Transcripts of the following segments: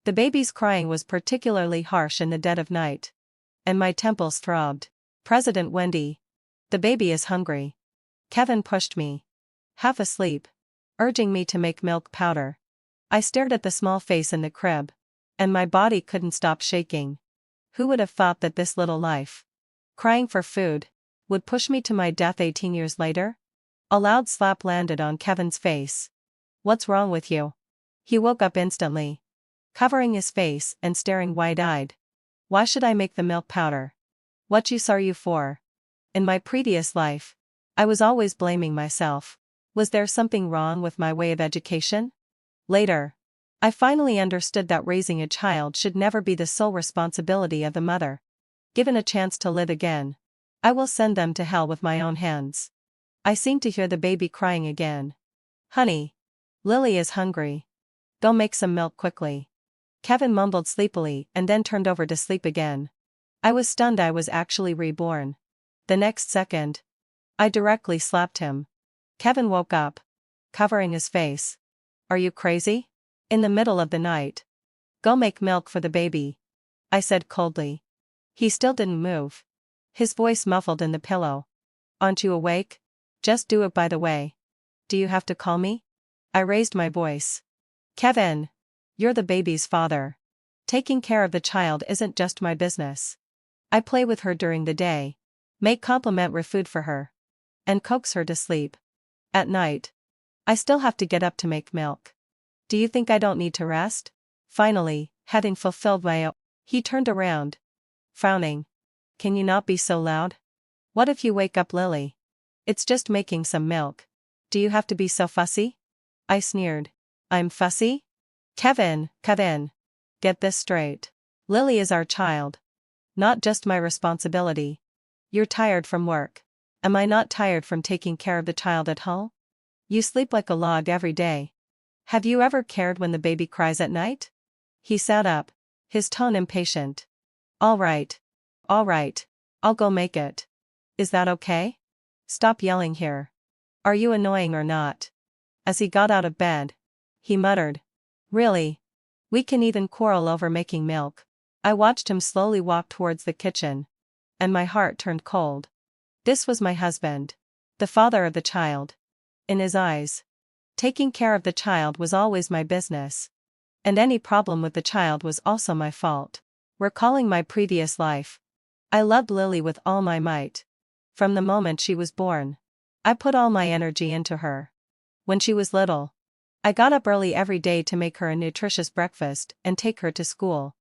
The baby's crying was particularly harsh in the dead of night. And my temples throbbed. President Wendy. The baby is hungry. Kevin pushed me. Half asleep. Urging me to make milk powder. I stared at the small face in the crib. And my body couldn't stop shaking. Who would have thought that this little life, crying for food, would push me to my death 18 years later? A loud slap landed on Kevin's face. What's wrong with you? He woke up instantly, covering his face and staring wide-eyed. Why should I make the milk powder? What use are you for? In my previous life, I was always blaming myself. Was there something wrong with my way of education? Later, I finally understood that raising a child should never be the sole responsibility of the mother. Given a chance to live again, I will send them to hell with my own hands. I seem to hear the baby crying again. Honey, Lily is hungry. Go make some milk quickly. Kevin mumbled sleepily and then turned over to sleep again. I was stunned I was actually reborn. The next second, I directly slapped him. Kevin woke up, covering his face. Are you crazy? In the middle of the night. Go make milk for the baby, I said coldly. He still didn't move. His voice muffled in the pillow. Aren't you awake? Just do it by the way. Do you have to call me? I raised my voice. Kevin, you're the baby's father. Taking care of the child isn't just my business. I play with her during the day, make complimentary food for her, and coax her to sleep. At night, I still have to get up to make milk. Do you think I don't need to rest? Finally, having fulfilled he turned around, frowning. Can you not be so loud? What if you wake up Lily? It's just making some milk. Do you have to be so fussy? I sneered. I'm fussy? Kevin, get this straight. Lily is our child. Not just my responsibility. You're tired from work. Am I not tired from taking care of the child at home? You sleep like a log every day. Have you ever cared when the baby cries at night? He sat up, his tone impatient. All right, I'll go make it. Is that okay? Stop yelling here. Are you annoying or not? As he got out of bed, he muttered. Really? We can even quarrel over making milk. I watched him slowly walk towards the kitchen, and my heart turned cold. This was my husband, the father of the child. In his eyes, taking care of the child was always my business. And any problem with the child was also my fault. Recalling my previous life, I loved Lily with all my might. From the moment she was born, I put all my energy into her. When she was little, I got up early every day to make her a nutritious breakfast and take her to school.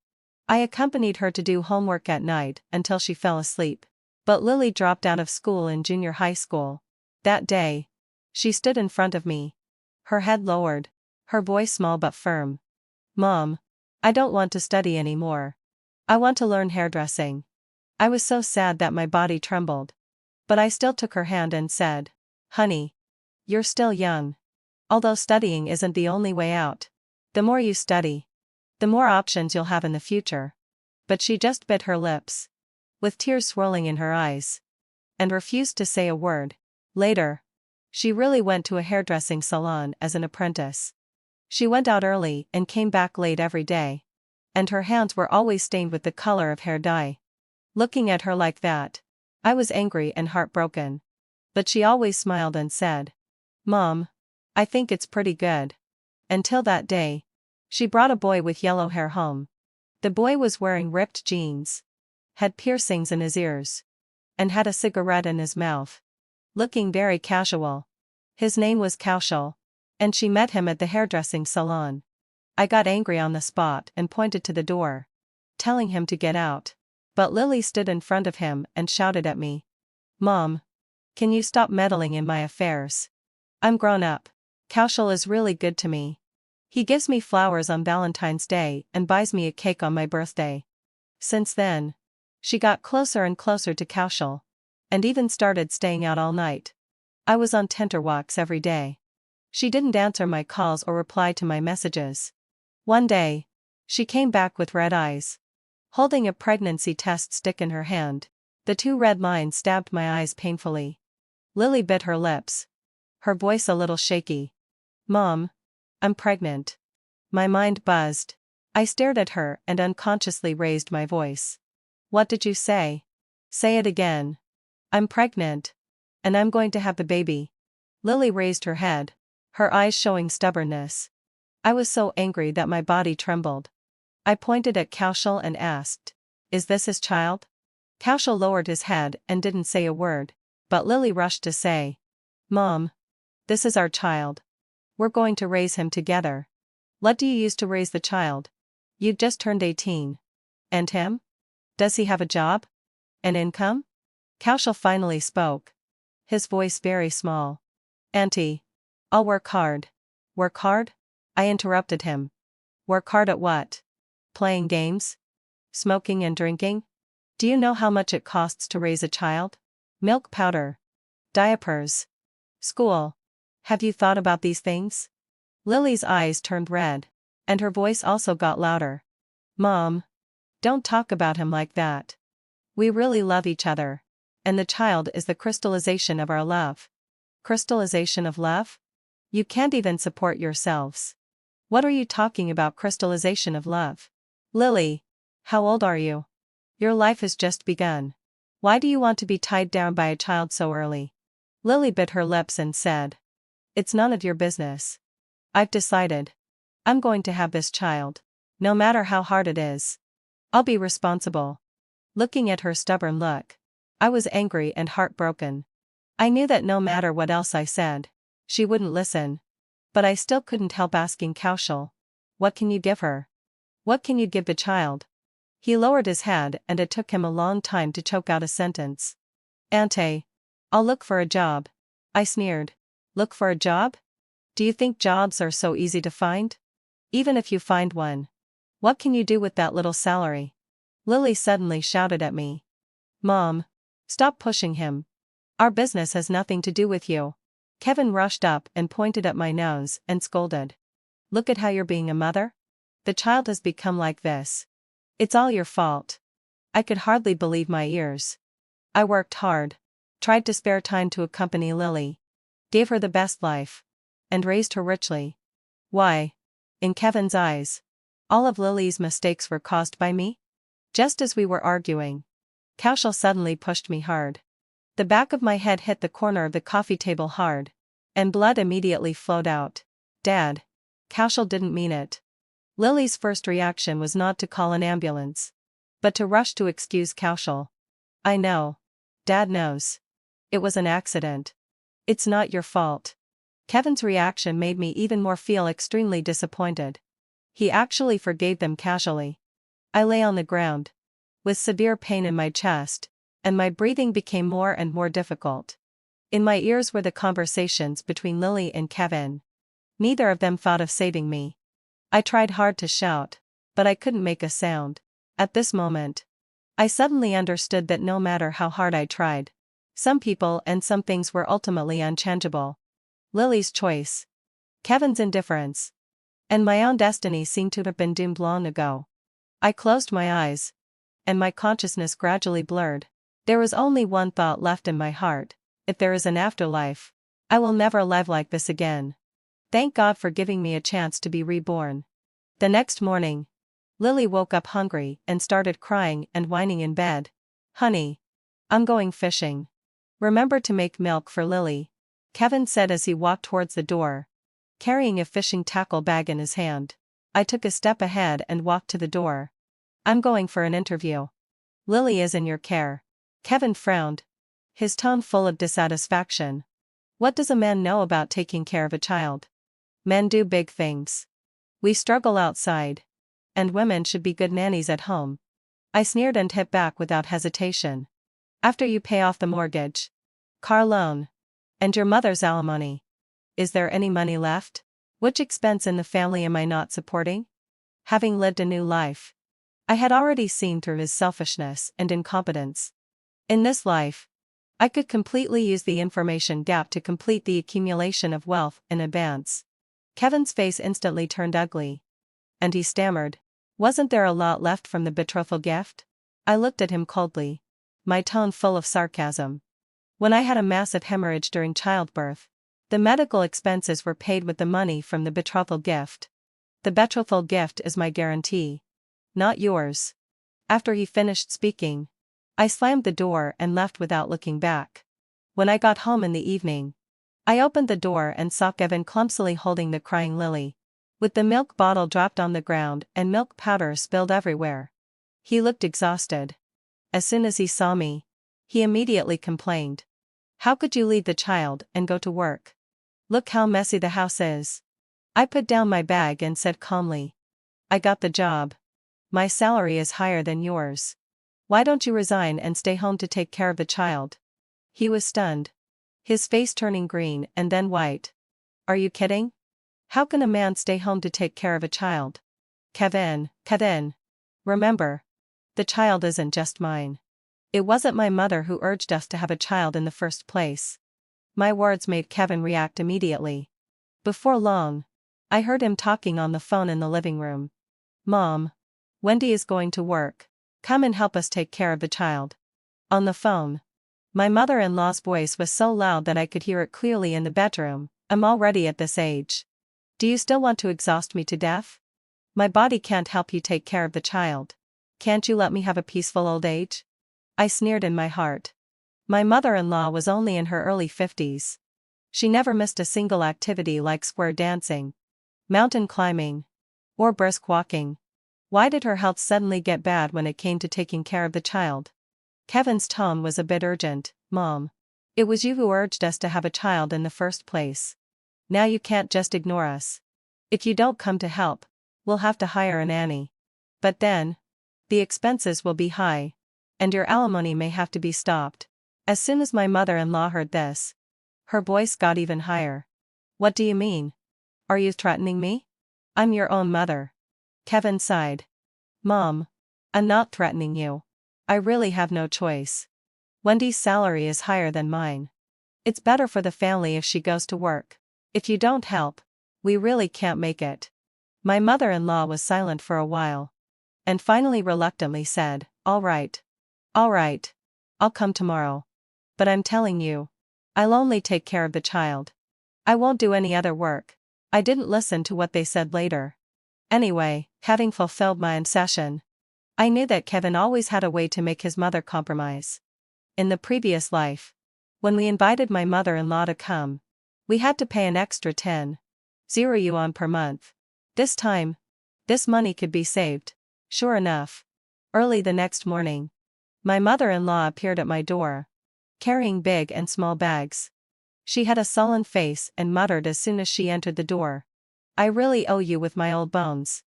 I accompanied her to do homework at night until she fell asleep. But Lily dropped out of school in junior high school. That day, she stood in front of me, her head lowered, her voice small but firm. Mom, I don't want to study anymore. I want to learn hairdressing. I was so sad that my body trembled. But I still took her hand and said, Honey, you're still young. Although studying isn't the only way out. The more you study, the more options you'll have in the future. But she just bit her lips, with tears swirling in her eyes, and refused to say a word. Later, she really went to a hairdressing salon as an apprentice. She went out early and came back late every day. And her hands were always stained with the color of hair dye. Looking at her like that, I was angry and heartbroken. But she always smiled and said, Mom, I think it's pretty good. Until that day, she brought a boy with yellow hair home. The boy was wearing ripped jeans, had piercings in his ears, and had a cigarette in his mouth. Looking very casual. His name was Kaushal, and she met him at the hairdressing salon. I got angry on the spot and pointed to the door, telling him to get out. But Lily stood in front of him and shouted at me. Mom, can you stop meddling in my affairs? I'm grown up. Kaushal is really good to me. He gives me flowers on Valentine's Day and buys me a cake on my birthday. Since then, she got closer and closer to Kaushal, and even started staying out all night. I was on tenterhooks every day. She didn't answer my calls or reply to my messages. One day, she came back with red eyes, holding a pregnancy test stick in her hand. The 2 red lines stabbed my eyes painfully. Lily bit her lips, her voice a little shaky. Mom, I'm pregnant. My mind buzzed. I stared at her and unconsciously raised my voice. What did you say? Say it again. I'm pregnant. And I'm going to have the baby. Lily raised her head, her eyes showing stubbornness. I was so angry that my body trembled. I pointed at Kaushal and asked, "Is this his child?" Kaushal lowered his head and didn't say a word, but Lily rushed to say, "Mom, this is our child. We're going to raise him together." "What do you use to raise the child? You just turned 18. And him? Does he have a job? An income?" Kaushal finally spoke, his voice very small. "Auntie, I'll work hard." "Work hard?" I interrupted him. "Work hard at what? Playing games? Smoking and drinking? Do you know how much it costs to raise a child? Milk powder. Diapers. School. Have you thought about these things?" Lily's eyes turned red, and her voice also got louder. "Mom, don't talk about him like that. We really love each other. And the child is the crystallization of our love." "Crystallization of love? You can't even support yourselves. What are you talking about, crystallization of love?" "Lily, how old are you? Your life has just begun. Why do you want to be tied down by a child so early?" Lily bit her lips and said, "It's none of your business. I've decided. I'm going to have this child. No matter how hard it is. I'll be responsible." Looking at her stubborn look, I was angry and heartbroken. I knew that no matter what else I said, she wouldn't listen. But I still couldn't help asking Kaushal, "What can you give her? What can you give the child?" He lowered his head and it took him a long time to choke out a sentence. "Auntie, I'll look for a job." I sneered. "Look for a job? Do you think jobs are so easy to find? Even if you find one, what can you do with that little salary?" Lily suddenly shouted at me. "Mom, stop pushing him. Our business has nothing to do with you." Kevin rushed up and pointed at my nose and scolded. "Look at how you're being a mother? The child has become like this. It's all your fault." I could hardly believe my ears. I worked hard, tried to spare time to accompany Lily, gave her the best life, and raised her richly. Why? In Kevin's eyes, all of Lily's mistakes were caused by me? Just as we were arguing, Kaushal suddenly pushed me hard. The back of my head hit the corner of the coffee table hard, and blood immediately flowed out. "Dad." Kaushal didn't mean it. Lily's first reaction was not to call an ambulance, but to rush to excuse Kaushal. "I know. Dad knows. It was an accident. It's not your fault." Kevin's reaction made me even more feel extremely disappointed. He actually forgave them casually. I lay on the ground, with severe pain in my chest, and my breathing became more and more difficult. In my ears were the conversations between Lily and Kevin. Neither of them thought of saving me. I tried hard to shout, but I couldn't make a sound. At this moment, I suddenly understood that no matter how hard I tried, some people and some things were ultimately unchangeable. Lily's choice, Kevin's indifference, and my own destiny seemed to have been doomed long ago. I closed my eyes, and my consciousness gradually blurred. There was only one thought left in my heart: if there is an afterlife, I will never live like this again. Thank God for giving me a chance to be reborn. The next morning, Lily woke up hungry and started crying and whining in bed. "Honey, I'm going fishing. Remember to make milk for Lily," Kevin said as he walked towards the door, carrying a fishing tackle bag in his hand. I took a step ahead and walked to the door. "I'm going for an interview. Lily is in your care." Kevin frowned, his tone full of dissatisfaction. "What does a man know about taking care of a child? Men do big things. We struggle outside. And women should be good nannies at home." I sneered and hit back without hesitation. "After you pay off the mortgage, car loan, and your mother's alimony, is there any money left? Which expense in the family am I not supporting?" Having lived a new life, I had already seen through his selfishness and incompetence. In this life, I could completely use the information gap to complete the accumulation of wealth in advance. Kevin's face instantly turned ugly, and he stammered, "Wasn't there a lot left from the betrothal gift?" I looked at him coldly, my tone full of sarcasm. "When I had a massive hemorrhage during childbirth, the medical expenses were paid with the money from the betrothal gift. The betrothal gift is my guarantee. Not yours. After he finished speaking, I slammed the door and left without looking back. When I got home in the evening, I opened the door and saw Kevin clumsily holding the crying Lily, with the milk bottle dropped on the ground and milk powder spilled everywhere. He looked exhausted. As soon as he saw me, he immediately complained. How could you leave the child and go to work? Look how messy the house is. I put down my bag and said calmly. I got the job. My salary is higher than yours. Why don't you resign and stay home to take care of the child? He was stunned, his face turning green and then white. Are you kidding? How can a man stay home to take care of a child? Kevin, remember, the child isn't just mine. It wasn't my mother who urged us to have a child in the first place. My words made Kevin react immediately. Before long, I heard him talking on the phone in the living room. Mom, Wendy is going to work. Come and help us take care of the child. On the phone, my mother-in-law's voice was so loud that I could hear it clearly in the bedroom. I'm already at this age. Do you still want to exhaust me to death? My body can't help you take care of the child. Can't you let me have a peaceful old age? I sneered in my heart. My mother-in-law was only in her early 50s. She never missed a single activity like square dancing, mountain climbing, or brisk walking. Why did her health suddenly get bad when it came to taking care of the child? Kevin's tone was a bit urgent. Mom, it was you who urged us to have a child in the first place. Now you can't just ignore us. If you don't come to help, we'll have to hire a nanny. But then, the expenses will be high, and your alimony may have to be stopped. As soon as my mother-in-law heard this, her voice got even higher. What do you mean? Are you threatening me? I'm your own mother. Kevin sighed. Mom, I'm not threatening you. I really have no choice. Wendy's salary is higher than mine. It's better for the family if she goes to work. If you don't help, we really can't make it. My mother-in-law was silent for a while, and finally reluctantly said, All right, I'll come tomorrow. But I'm telling you, I'll only take care of the child. I won't do any other work. I didn't listen to what they said later. Anyway, having fulfilled my obsession, I knew that Kevin always had a way to make his mother compromise. In the previous life, when we invited my mother-in-law to come, we had to pay an extra 10,000 yuan per month. This time, this money could be saved. Sure enough, early the next morning, my mother-in-law appeared at my door, carrying big and small bags. She had a sullen face and muttered as soon as she entered the door, I really owe you with my old bones.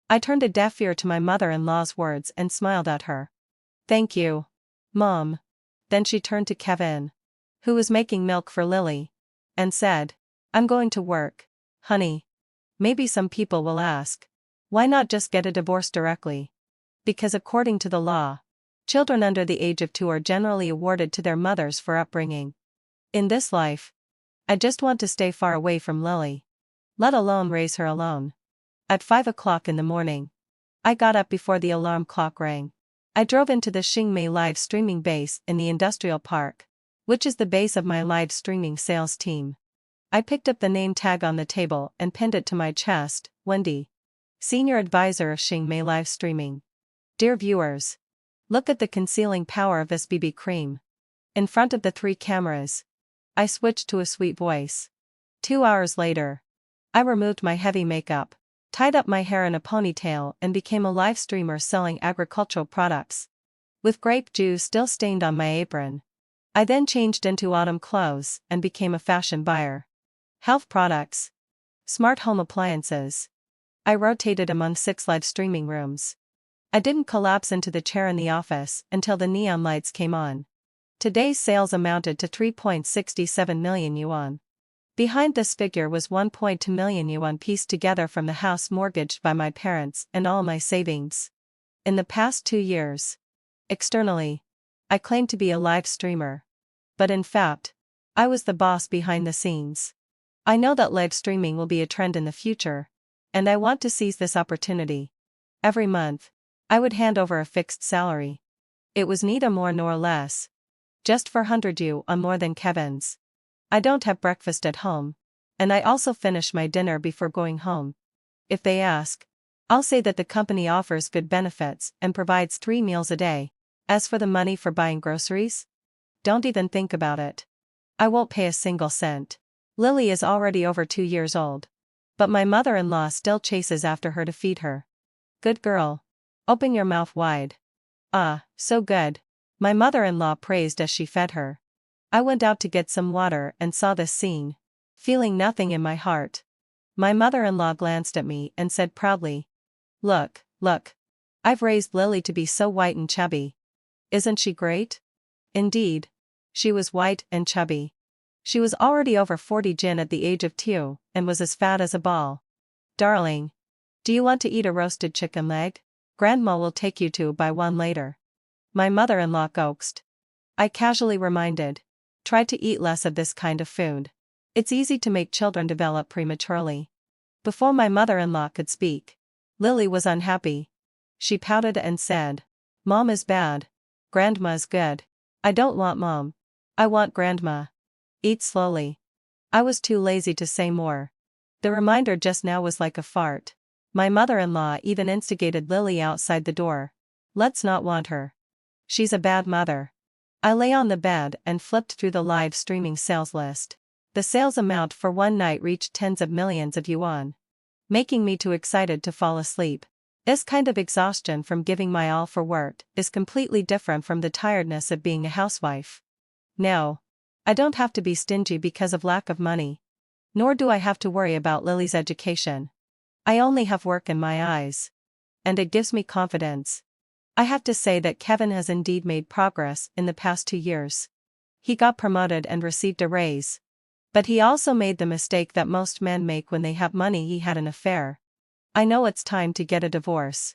I turned a deaf ear to my mother-in-law's words and smiled at her. Thank you, Mom. Then she turned to Kevin, who was making milk for Lily, and said, I'm going to work, honey. Maybe some people will ask, why not just get a divorce directly? Because according to the law, children under the age of 2 are generally awarded to their mothers for upbringing. In this life, I just want to stay far away from Lily, let alone raise her alone. At 5 o'clock in the morning, I got up before the alarm clock rang. I drove into the Xingmei live streaming base in the industrial park, which is the base of my live streaming sales team. I picked up the name tag on the table and pinned it to my chest, Wendy, Senior Advisor of Xingmei Live Streaming. Dear viewers, look at the concealing power of this BB cream. In front of the 3 cameras, I switched to a sweet voice. 2 hours later, I removed my heavy makeup, tied up my hair in a ponytail and became a live streamer selling agricultural products. With grape juice still stained on my apron, I then changed into autumn clothes and became a fashion buyer. Health products, smart home appliances. I rotated among 6 live streaming rooms. I didn't collapse into the chair in the office until the neon lights came on. Today's sales amounted to 3.67 million yuan. Behind this figure was 1.2 million yuan pieced together from the house mortgaged by my parents and all my savings. In the past 2 years, externally, I claimed to be a live streamer. But in fact, I was the boss behind the scenes. I know that live streaming will be a trend in the future, and I want to seize this opportunity. Every month, I would hand over a fixed salary. It was neither more nor less. Just 400 yuan more than Kevin's. I don't have breakfast at home, and I also finish my dinner before going home. If they ask, I'll say that the company offers good benefits and provides 3 meals a day. As for the money for buying groceries, don't even think about it. I won't pay a single cent. Lily is already over 2 years old. But my mother-in-law still chases after her to feed her. Good girl. Open your mouth wide. Ah, so good. My mother-in-law praised as she fed her. I went out to get some water and saw this scene, feeling nothing in my heart. My mother-in-law glanced at me and said proudly, "Look, look. I've raised Lily to be so white and chubby. Isn't she great?" Indeed. She was white and chubby. She was already over 40 gin at the age of 2, and was as fat as a ball. "Darling. Do you want to eat a roasted chicken leg? Grandma will take you to buy one later." My mother-in-law coaxed. I casually reminded. Try to eat less of this kind of food. It's easy to make children develop prematurely. Before my mother-in-law could speak, Lily was unhappy. She pouted and said, "Mom is bad. Grandma is good. I don't want Mom. I want Grandma. Eat slowly." I was too lazy to say more. The reminder just now was like a fart. My mother-in-law even instigated Lily outside the door. Let's not want her. She's a bad mother. I lay on the bed and flipped through the live streaming sales list. The sales amount for one night reached tens of millions of yuan, making me too excited to fall asleep. This kind of exhaustion from giving my all for work is completely different from the tiredness of being a housewife. No. I don't have to be stingy because of lack of money. Nor do I have to worry about Lily's education. I only have work in my eyes. And it gives me confidence. I have to say that Kevin has indeed made progress in the past 2 years. He got promoted and received a raise. But he also made the mistake that most men make when they have money: he had an affair. I know it's time to get a divorce.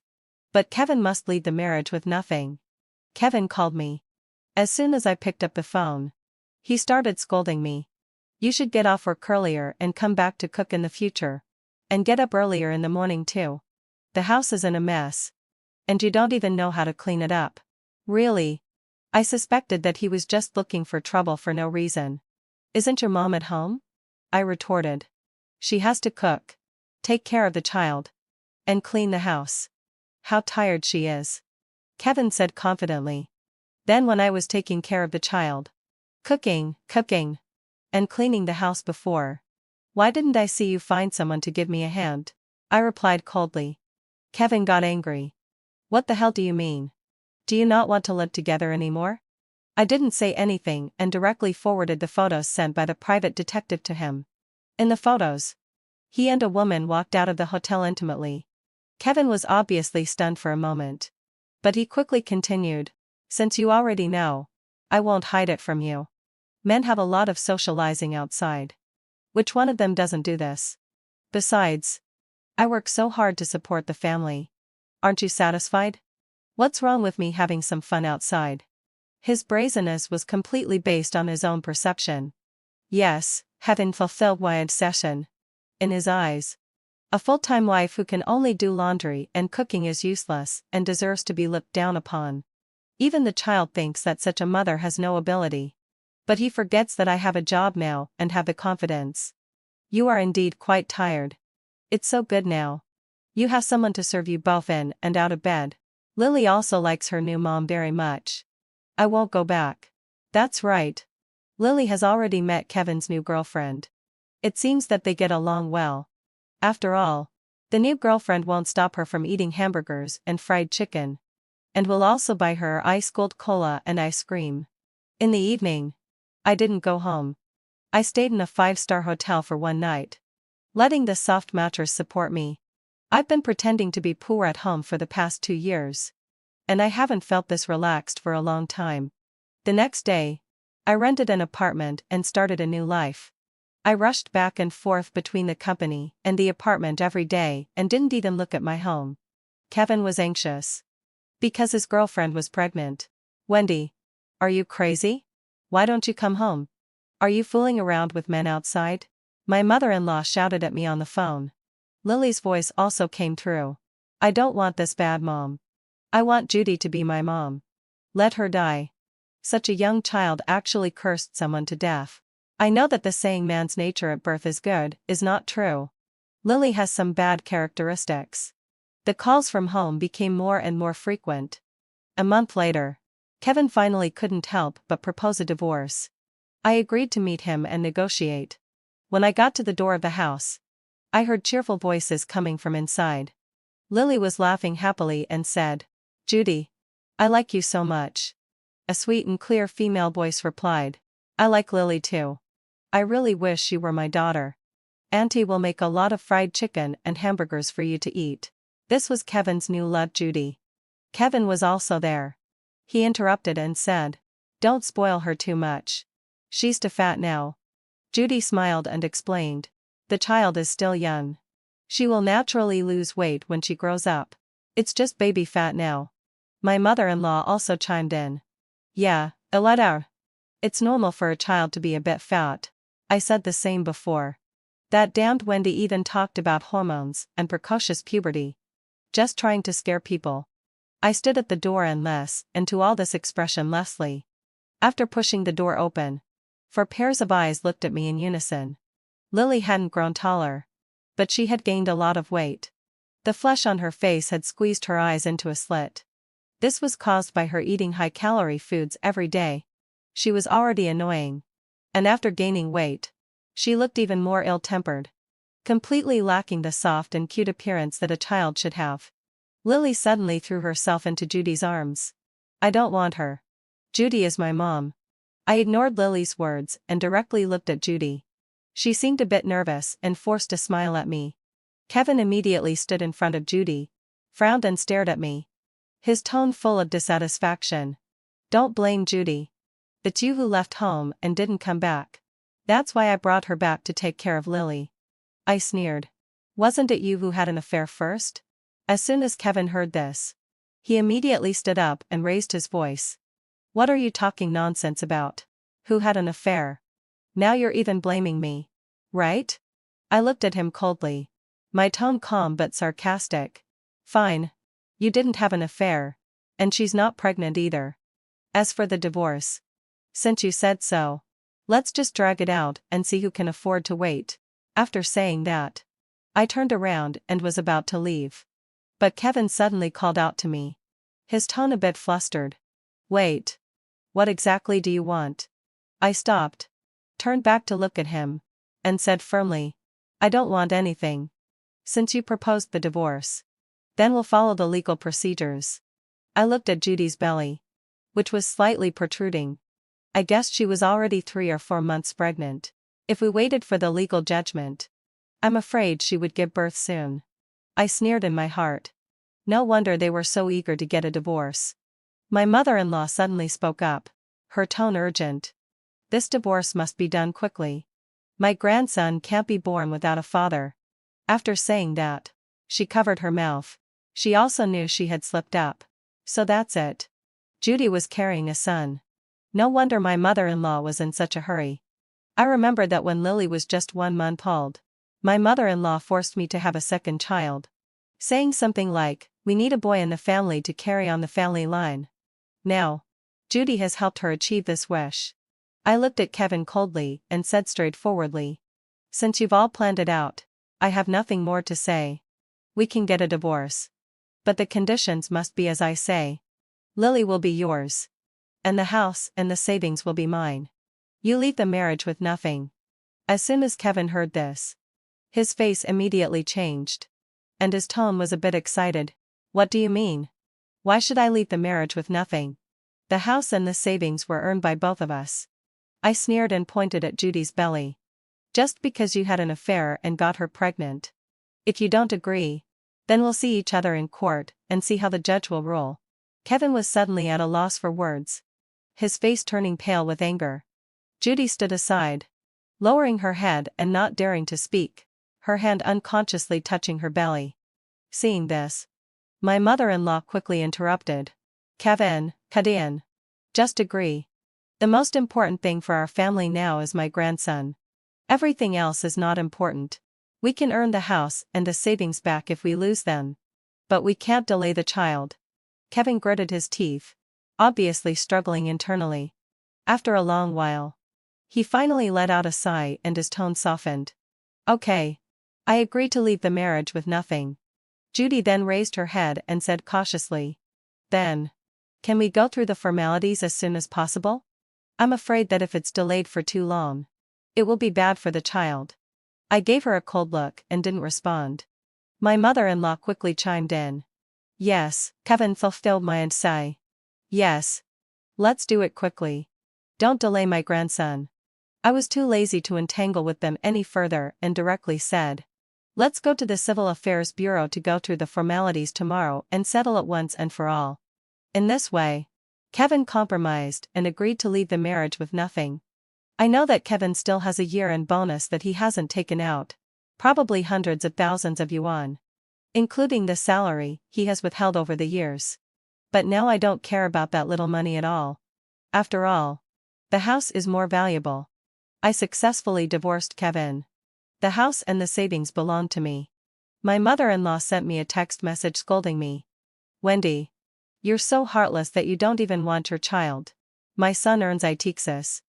But Kevin must lead the marriage with nothing. Kevin called me. As soon as I picked up the phone, he started scolding me. "You should get off work earlier and come back to cook in the future. And get up earlier in the morning too. The house is in a mess. And you don't even know how to clean it up." Really? I suspected that he was just looking for trouble for no reason. "Isn't your mom at home?" I retorted. "She has to cook, take care of the child, and clean the house. How tired she is," Kevin said confidently. Then when I was taking care of the child, cooking, and cleaning the house before, why didn't I see you find someone to give me a hand? I replied coldly. Kevin got angry. "What the hell do you mean? Do you not want to live together anymore?" I didn't say anything and directly forwarded the photos sent by the private detective to him. In the photos, he and a woman walked out of the hotel intimately. Kevin was obviously stunned for a moment. But he quickly continued, "Since you already know, I won't hide it from you. Men have a lot of socializing outside. Which one of them doesn't do this? Besides, I work so hard to support the family. Aren't you satisfied? What's wrong with me having some fun outside?" His brazenness was completely based on his own perception. Yes, having fulfilled my obsession. In his eyes, a full-time wife who can only do laundry and cooking is useless and deserves to be looked down upon. Even the child thinks that such a mother has no ability. But he forgets that I have a job now and have the confidence. "You are indeed quite tired. It's so good now. You have someone to serve you both in and out of bed. Lily also likes her new mom very much. I won't go back." That's right. Lily has already met Kevin's new girlfriend. It seems that they get along well. After all, the new girlfriend won't stop her from eating hamburgers and fried chicken, and will also buy her ice-cold cola and ice cream. In the evening, I didn't go home. I stayed in a 5-star hotel for one night, letting the soft mattress support me. I've been pretending to be poor at home for the past 2 years. And I haven't felt this relaxed for a long time. The next day, I rented an apartment and started a new life. I rushed back and forth between the company and the apartment every day and didn't even look at my home. Kevin was anxious. Because his girlfriend was pregnant. "Wendy, are you crazy? Why don't you come home? Are you fooling around with men outside?" My mother-in-law shouted at me on the phone. Lily's voice also came through. "I don't want this bad mom. I want Judy to be my mom. Let her die." Such a young child actually cursed someone to death. I know that the saying "man's nature at birth is good" is not true. Lily has some bad characteristics. The calls from home became more and more frequent. A month later, Kevin finally couldn't help but propose a divorce. I agreed to meet him and negotiate. When I got to the door of the house, I heard cheerful voices coming from inside. Lily was laughing happily and said, "Judy, I like you so much." A sweet and clear female voice replied, "I like Lily too. I really wish she were my daughter. Auntie will make a lot of fried chicken and hamburgers for you to eat." This was Kevin's new love, Judy. Kevin was also there. He interrupted and said, "Don't spoil her too much. She's too fat now." Judy smiled and explained, "The child is still young. She will naturally lose weight when she grows up. It's just baby fat now." My mother-in-law also chimed in. "Yeah, Eletta. It's normal for a child to be a bit fat. I said the same before. That damned Wendy even talked about hormones and precocious puberty. Just trying to scare people." I stood at the door and to all this expression Leslie. After pushing the door open, 4 pairs of eyes looked at me in unison. Lily hadn't grown taller, but she had gained a lot of weight. The flesh on her face had squeezed her eyes into a slit. This was caused by her eating high-calorie foods every day. She was already annoying. And after gaining weight, she looked even more ill-tempered, completely lacking the soft and cute appearance that a child should have. Lily suddenly threw herself into Judy's arms. "I don't want her. Judy is my mom." I ignored Lily's words and directly looked at Judy. She seemed a bit nervous and forced a smile at me. Kevin immediately stood in front of Judy, frowned and stared at me, his tone full of dissatisfaction. "Don't blame Judy. It's you who left home and didn't come back. That's why I brought her back to take care of Lily." I sneered. "Wasn't it you who had an affair first?" As soon as Kevin heard this, he immediately stood up and raised his voice. "What are you talking nonsense about? Who had an affair? Now you're even blaming me. Right?" I looked at him coldly, my tone calm but sarcastic. "Fine. You didn't have an affair, and she's not pregnant either. As for the divorce, since you said so, let's just drag it out and see who can afford to wait." After saying that, I turned around and was about to leave. But Kevin suddenly called out to me, his tone a bit flustered. "Wait. What exactly do you want?" I stopped, turned back to look at him, and said firmly, "I don't want anything. Since you proposed the divorce, then we'll follow the legal procedures." I looked at Judy's belly, which was slightly protruding. I guessed she was already 3 or 4 months pregnant. If we waited for the legal judgment, I'm afraid she would give birth soon. I sneered in my heart. No wonder they were so eager to get a divorce. My mother-in-law suddenly spoke up, her tone urgent. "This divorce must be done quickly. My grandson can't be born without a father." After saying that, she covered her mouth. She also knew she had slipped up. So that's it. Judy was carrying a son. No wonder my mother-in-law was in such a hurry. I remembered that when Lily was just 1 month old, my mother-in-law forced me to have a second child, saying something like, "We need a boy in the family to carry on the family line." Now, Judy has helped her achieve this wish. I looked at Kevin coldly and said straightforwardly, "Since you've all planned it out, I have nothing more to say. We can get a divorce. But the conditions must be as I say. Lily will be yours. And the house and the savings will be mine. You leave the marriage with nothing." As soon as Kevin heard this, his face immediately changed, and his tone was a bit excited. "What do you mean? Why should I leave the marriage with nothing? The house and the savings were earned by both of us." I sneered and pointed at Judy's belly. "Just because you had an affair and got her pregnant. If you don't agree, then we'll see each other in court and see how the judge will rule." Kevin was suddenly at a loss for words, his face turning pale with anger. Judy stood aside, lowering her head and not daring to speak, her hand unconsciously touching her belly. Seeing this, my mother-in-law quickly interrupted. "Kevin, cut in. Just agree. The most important thing for our family now is my grandson. Everything else is not important. We can earn the house and the savings back if we lose them. But we can't delay the child." Kevin gritted his teeth, obviously struggling internally. After a long while, he finally let out a sigh and his tone softened. "Okay. I agreed to leave the marriage with nothing. Judy then raised her head and said cautiously. Then. Can we go through the formalities as soon as possible? I'm afraid that if it's delayed for too long, it will be bad for the child. I gave her a cold look and didn't respond. My mother-in-law quickly chimed in. Yes, Kevin fulfilled my sigh. Yes. Let's do it quickly. Don't delay my grandson. I was too lazy to entangle with them any further and directly said. Let's go to the Civil Affairs Bureau to go through the formalities tomorrow and settle it once and for all. In this way, Kevin compromised and agreed to leave the marriage with nothing. I know that Kevin still has a year-end bonus that he hasn't taken out, probably hundreds of thousands of yuan, including the salary he has withheld over the years. But now I don't care about that little money at all. After all, the house is more valuable. I successfully divorced Kevin. The house and the savings belong to me. My mother-in-law sent me a text message scolding me. Wendy. You're so heartless that you don't even want your child. My son earns itexus.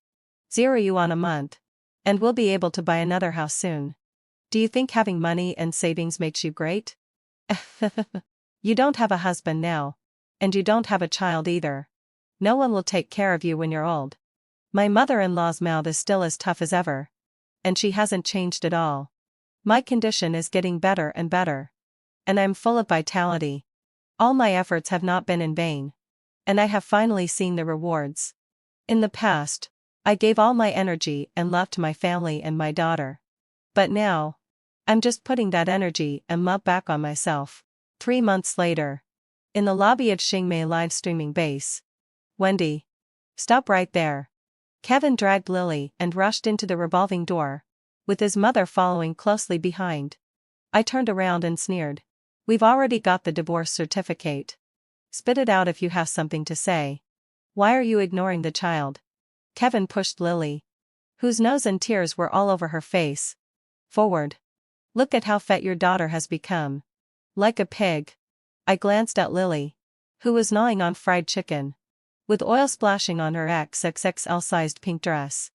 0 yuan a month. And we'll be able to buy another house soon. Do you think having money and savings makes you great? You don't have a husband now. And you don't have a child either. No one will take care of you when you're old. My mother-in-law's mouth is still as tough as ever. And she hasn't changed at all. My condition is getting better and better. And I'm full of vitality. All my efforts have not been in vain. And I have finally seen the rewards. In the past, I gave all my energy and love to my family and my daughter. But now, I'm just putting that energy and love back on myself. 3 months later. In the lobby of Xingmei live streaming base. Wendy. Stop right there. Kevin dragged Lily and rushed into the revolving door, with his mother following closely behind. I turned around and sneered. We've already got the divorce certificate. Spit it out if you have something to say. Why are you ignoring the child? Kevin pushed Lily, whose nose and tears were all over her face, forward. Look at how fat your daughter has become. Like a pig. I glanced at Lily, who was gnawing on fried chicken, with oil splashing on her XXXL-sized pink dress.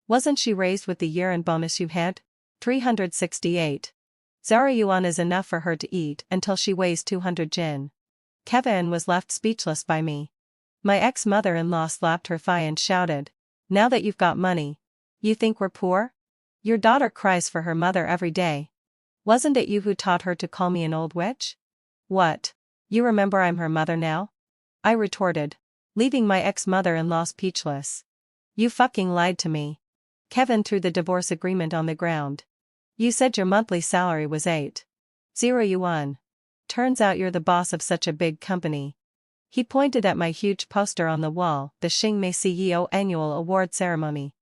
Wasn't she raised with the year-end bonus you had? 368. Zara yuan is enough for her to eat until she weighs 200 jin. Kevin was left speechless by me. My ex-mother-in-law slapped her thigh and shouted, now that you've got money, you think we're poor? Your daughter cries for her mother every day. Wasn't it you who taught her to call me an old witch? What? You remember I'm her mother now? I retorted, leaving my ex-mother-in-law speechless. You fucking lied to me. Kevin threw the divorce agreement on the ground. You said your monthly salary was 8. 0 yuan. Turns out you're the boss of such a big company. He pointed at my huge poster on the wall, the Xingmei CEO Annual Award Ceremony.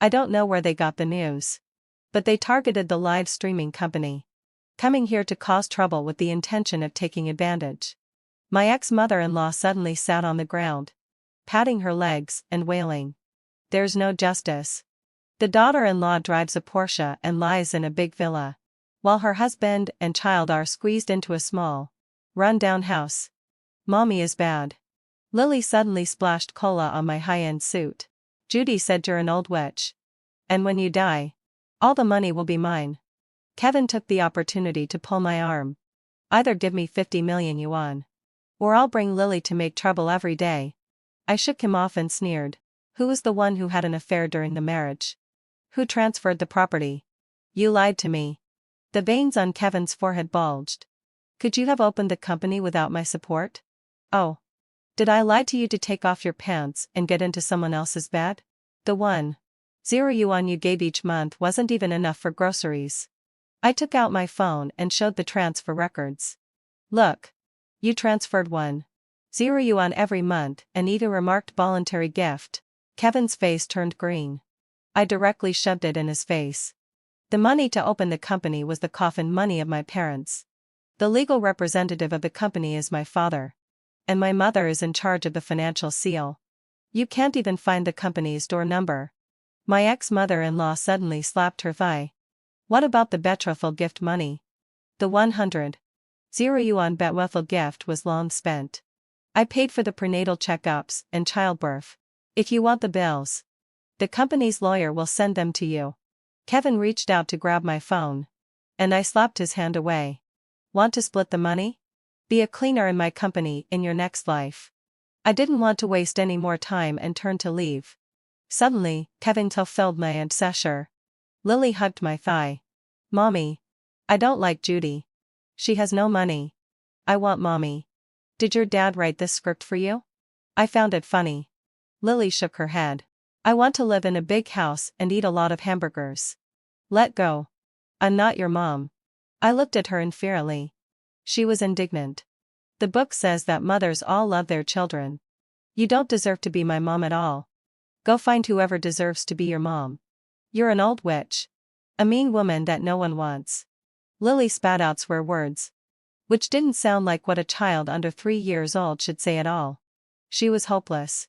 I don't know where they got the news. But they targeted the live streaming company, coming here to cause trouble with the intention of taking advantage. My ex-mother-in-law suddenly sat on the ground, patting her legs and wailing. There's no justice. The daughter-in-law drives a Porsche and lies in a big villa, while her husband and child are squeezed into a small, run-down house. Mommy is bad. Lily suddenly splashed cola on my high-end suit. Judy said you're an old witch. And when you die, all the money will be mine. Kevin took the opportunity to pull my arm. Either give me 50 million yuan, or I'll bring Lily to make trouble every day. I shook him off and sneered. Who was the one who had an affair during the marriage? Who transferred the property? You lied to me. The veins on Kevin's forehead bulged. Could you have opened the company without my support? Oh. Did I lie to you to take off your pants and get into someone else's bed? The 1.0 yuan you gave each month wasn't even enough for groceries. I took out my phone and showed the transfer records. Look. You transferred 1.0 yuan every month and even remarked voluntary gift. Kevin's face turned green. I directly shoved it in his face. The money to open the company was the coffin money of my parents. The legal representative of the company is my father. And my mother is in charge of the financial seal. You can't even find the company's door number. My ex-mother-in-law suddenly slapped her thigh. What about the betrothal gift money? The 100.0 yuan betrothal gift was long spent. I paid for the prenatal checkups and childbirth. If you want the bills, the company's lawyer will send them to you. Kevin reached out to grab my phone. And I slapped his hand away. Want to split the money? Be a cleaner in my company in your next life. I didn't want to waste any more time and turned to leave. Suddenly, Kevin filled my antecessor. Lily hugged my thigh. Mommy. I don't like Judy. She has no money. I want mommy. Did your dad write this script for you? I found it funny. Lily shook her head. I want to live in a big house and eat a lot of hamburgers. Let go. I'm not your mom. I looked at her inferiorly. She was indignant. The book says that mothers all love their children. You don't deserve to be my mom at all. Go find whoever deserves to be your mom. You're an old witch. A mean woman that no one wants. Lily spat out swear words. Which didn't sound like what a child under 3 years old should say at all. She was hopeless.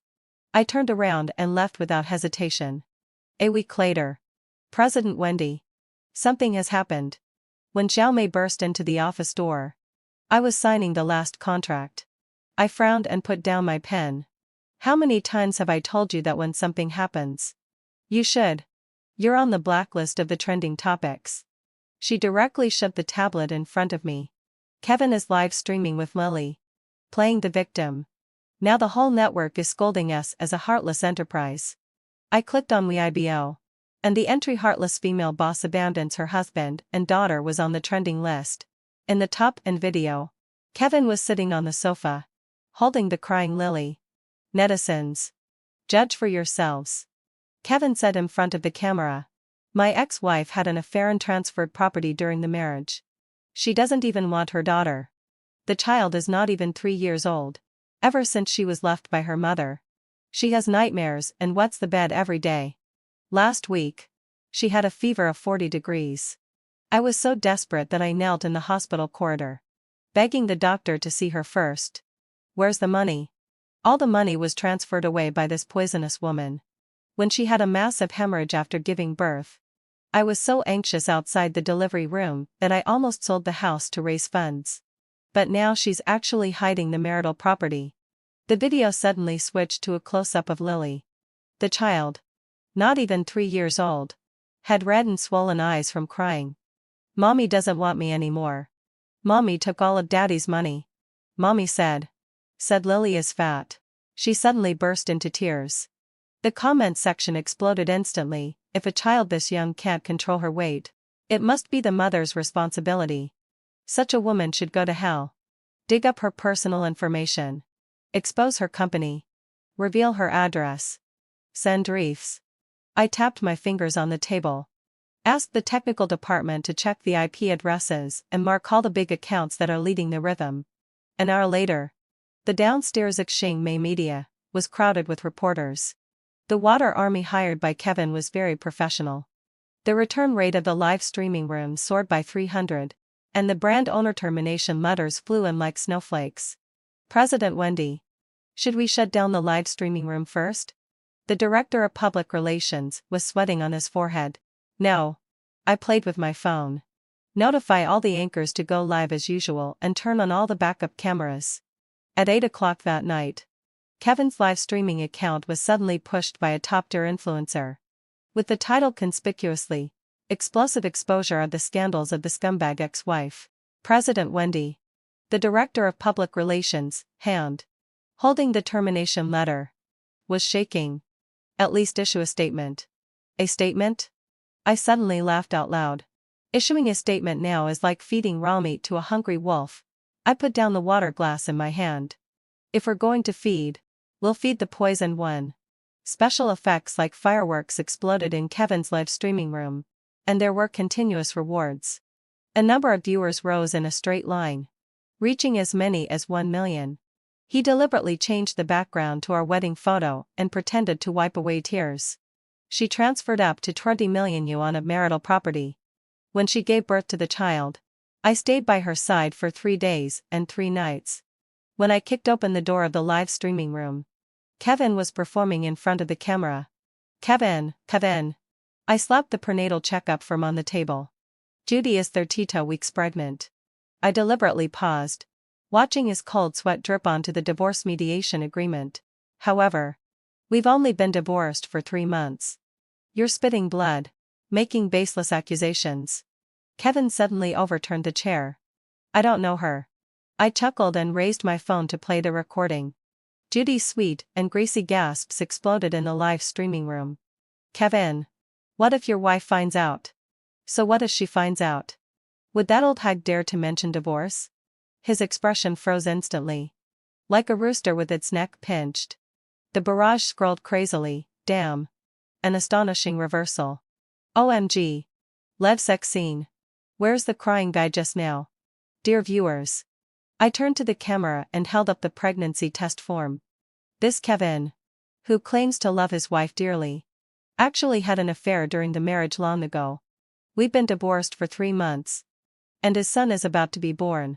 I turned around and left without hesitation. A week later. President Wendy. Something has happened. When Xiaomei burst into the office door. I was signing the last contract. I frowned and put down my pen. How many times have I told you that when something happens? You should. You're on the blacklist of the trending topics. She directly shoved the tablet in front of me. Kevin is live streaming with Lily. Playing the victim. Now the whole network is scolding us as a heartless enterprise. I clicked on Weibo. And the entry heartless female boss abandons her husband and daughter was on the trending list. In the top end video, Kevin was sitting on the sofa, holding the crying Lily. Netizens. Judge for yourselves. Kevin said in front of the camera. My ex-wife had an affair and transferred property during the marriage. She doesn't even want her daughter. The child is not even 3 years old. Ever since she was left by her mother. She has nightmares and wets the bed every day. Last week. She had a fever of 40 degrees. I was so desperate that I knelt in the hospital corridor. Begging the doctor to see her first. Where's the money? All the money was transferred away by this poisonous woman. When she had a massive hemorrhage after giving birth. I was so anxious outside the delivery room that I almost sold the house to raise funds. But now she's actually hiding the marital property. The video suddenly switched to a close-up of Lily. The child. Not even 3 years old. Had red and swollen eyes from crying. Mommy doesn't want me anymore. Mommy took all of Daddy's money. Mommy said. Said Lily is fat. She suddenly burst into tears. The comment section exploded instantly. If a child this young can't control her weight, it must be the mother's responsibility. Such a woman should go to hell. Dig up her personal information. Expose her company. Reveal her address. Send briefs. I tapped my fingers on the table. Asked the technical department to check the IP addresses and mark all the big accounts that are leading the rhythm. An hour later. The downstairs Xingmei media was crowded with reporters. The water army hired by Kevin was very professional. The return rate of the live streaming room soared by 300, and the brand owner termination letters flew in like snowflakes. President Wendy. Should we shut down the live streaming room first? The director of public relations was sweating on his forehead. No. I played with my phone. Notify all the anchors to go live as usual and turn on all the backup cameras. At 8 o'clock that night. Kevin's live streaming account was suddenly pushed by a top-tier influencer. With the title conspicuously, Explosive Exposure of the Scandals of the Scumbag Ex-Wife. President Wendy. The Director of Public Relations, hand. Holding the termination letter. Was shaking. At least issue a statement. A statement? I suddenly laughed out loud. Issuing a statement now is like feeding raw meat to a hungry wolf. I put down the water glass in my hand. If we're going to feed, we'll feed the poisoned one. Special effects like fireworks exploded in Kevin's live streaming room. And there were continuous rewards. A number of viewers rose in a straight line. Reaching as many as 1 million. He deliberately changed the background to our wedding photo and pretended to wipe away tears. She transferred up to 20 million yuan of marital property. When she gave birth to the child, I stayed by her side for 3 days and 3 nights. When I kicked open the door of the live streaming room, Kevin was performing in front of the camera. Kevin. I slapped the prenatal checkup form on the table. Judy is 32 weeks pregnant. I deliberately paused, watching his cold sweat drip onto the divorce mediation agreement. However, we've only been divorced for 3 months. You're spitting blood, making baseless accusations. Kevin suddenly overturned the chair. I don't know her. I chuckled and raised my phone to play the recording. Judy's sweet and greasy gasps exploded in the live streaming room. Kevin. What if your wife finds out? So what if she finds out? Would that old hag dare to mention divorce? His expression froze instantly. Like a rooster with its neck pinched. The barrage scrolled crazily, damn. An astonishing reversal. OMG. Lev sex scene. Where's the crying guy just now? Dear viewers. I turned to the camera and held up the pregnancy test form. This Kevin, who claims to love his wife dearly, actually had an affair during the marriage long ago. We've been divorced for 3 months. And his son is about to be born.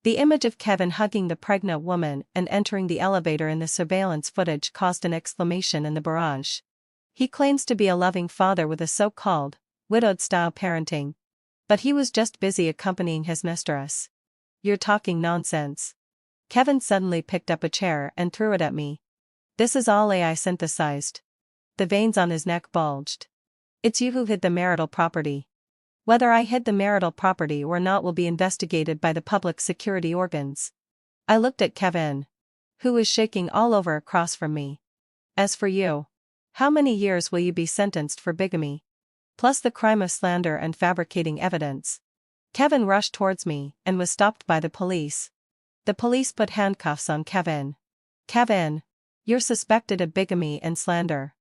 The image of Kevin hugging the pregnant woman and entering the elevator in the surveillance footage caused an exclamation in the barrage. He claims to be a loving father with a so-called, widowed-style parenting. But he was just busy accompanying his mistress. You're talking nonsense. Kevin suddenly picked up a chair and threw it at me. This is all AI synthesized. The veins on his neck bulged. It's you who hid the marital property. Whether I hid the marital property or not will be investigated by the public security organs. I looked at Kevin, who was shaking all over across from me. As for you, how many years will you be sentenced for bigamy? Plus the crime of slander and fabricating evidence. Kevin rushed towards me and was stopped by the police. The police put handcuffs on Kevin. Kevin, you're suspected of bigamy and slander.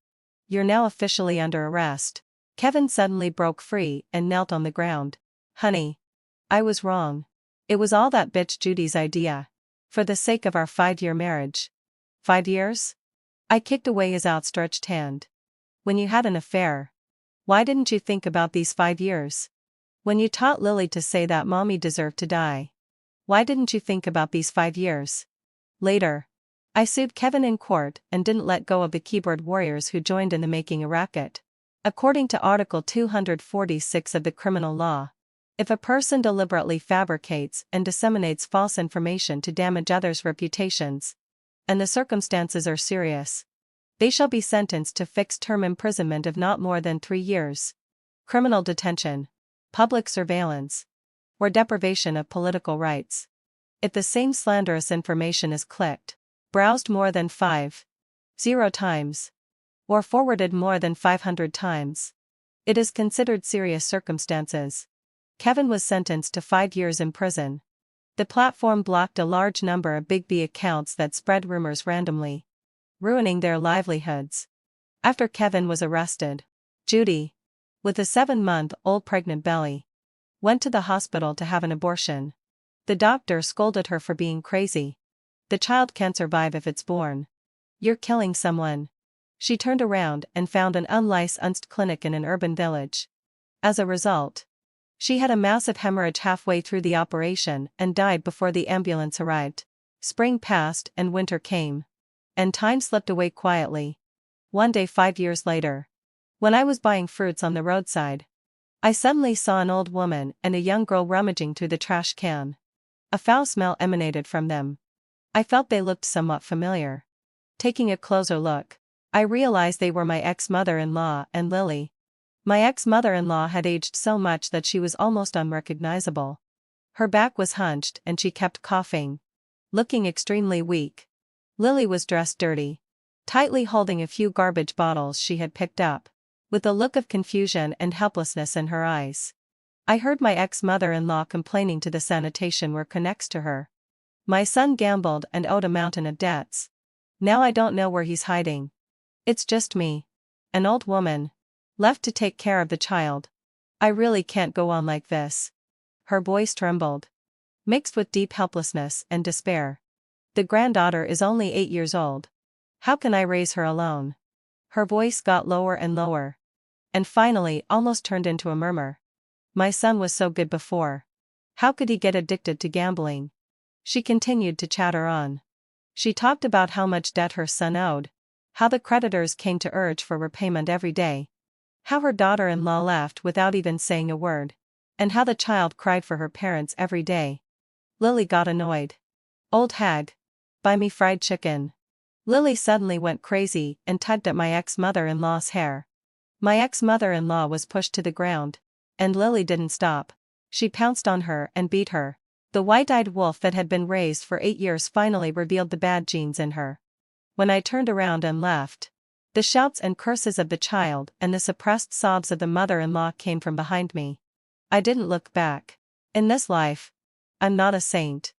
You're now officially under arrest. Kevin suddenly broke free and knelt on the ground. Honey. I was wrong. It was all that bitch Judy's idea. For the sake of our 5-year marriage. 5 years? I kicked away his outstretched hand. When you had an affair. Why didn't you think about these 5 years? When you taught Lily to say that mommy deserved to die. Why didn't you think about these 5 years? Later. I sued Kevin in court and didn't let go of the keyboard warriors who joined in the making a racket. According to Article 246 of the criminal law, if a person deliberately fabricates and disseminates false information to damage others' reputations, and the circumstances are serious, they shall be sentenced to fixed-term imprisonment of not more than 3 years, criminal detention, public surveillance, or deprivation of political rights. If the same slanderous information is clicked, browsed more than 50 times, or forwarded more than 500 times, it is considered serious circumstances. Kevin was sentenced to 5 years in prison. The platform blocked a large number of Big B accounts that spread rumors randomly, ruining their livelihoods. After Kevin was arrested, Judy, with a 7-month-old pregnant belly, went to the hospital to have an abortion. The doctor scolded her for being crazy. The child can't survive if it's born. You're killing someone. She turned around and found an unlicensed clinic in an urban village. As a result, she had a massive hemorrhage halfway through the operation and died before the ambulance arrived. Spring passed and winter came. And time slipped away quietly. One day 5 years later, when I was buying fruits on the roadside, I suddenly saw an old woman and a young girl rummaging through the trash can. A foul smell emanated from them. I felt they looked somewhat familiar. Taking a closer look, I realized they were my ex-mother-in-law and Lily. My ex-mother-in-law had aged so much that she was almost unrecognizable. Her back was hunched and she kept coughing, looking extremely weak. Lily was dressed dirty, tightly holding a few garbage bottles she had picked up, with a look of confusion and helplessness in her eyes. I heard my ex-mother-in-law complaining to the sanitation worker next to her. My son gambled and owed a mountain of debts. Now I don't know where he's hiding. It's just me, an old woman, left to take care of the child. I really can't go on like this. Her voice trembled, mixed with deep helplessness and despair. The granddaughter is only 8 years old. How can I raise her alone? Her voice got lower and lower, and finally almost turned into a murmur. My son was so good before. How could he get addicted to gambling? She continued to chatter on. She talked about how much debt her son owed, how the creditors came to urge for repayment every day, how her daughter-in-law left without even saying a word, and how the child cried for her parents every day. Lily got annoyed. Old hag. Buy me fried chicken. Lily suddenly went crazy and tugged at my ex-mother-in-law's hair. My ex-mother-in-law was pushed to the ground, and Lily didn't stop. She pounced on her and beat her. The white-eyed wolf that had been raised for 8 years finally revealed the bad genes in her. When I turned around and left, the shouts and curses of the child and the suppressed sobs of the mother-in-law came from behind me. I didn't look back. In this life, I'm not a saint.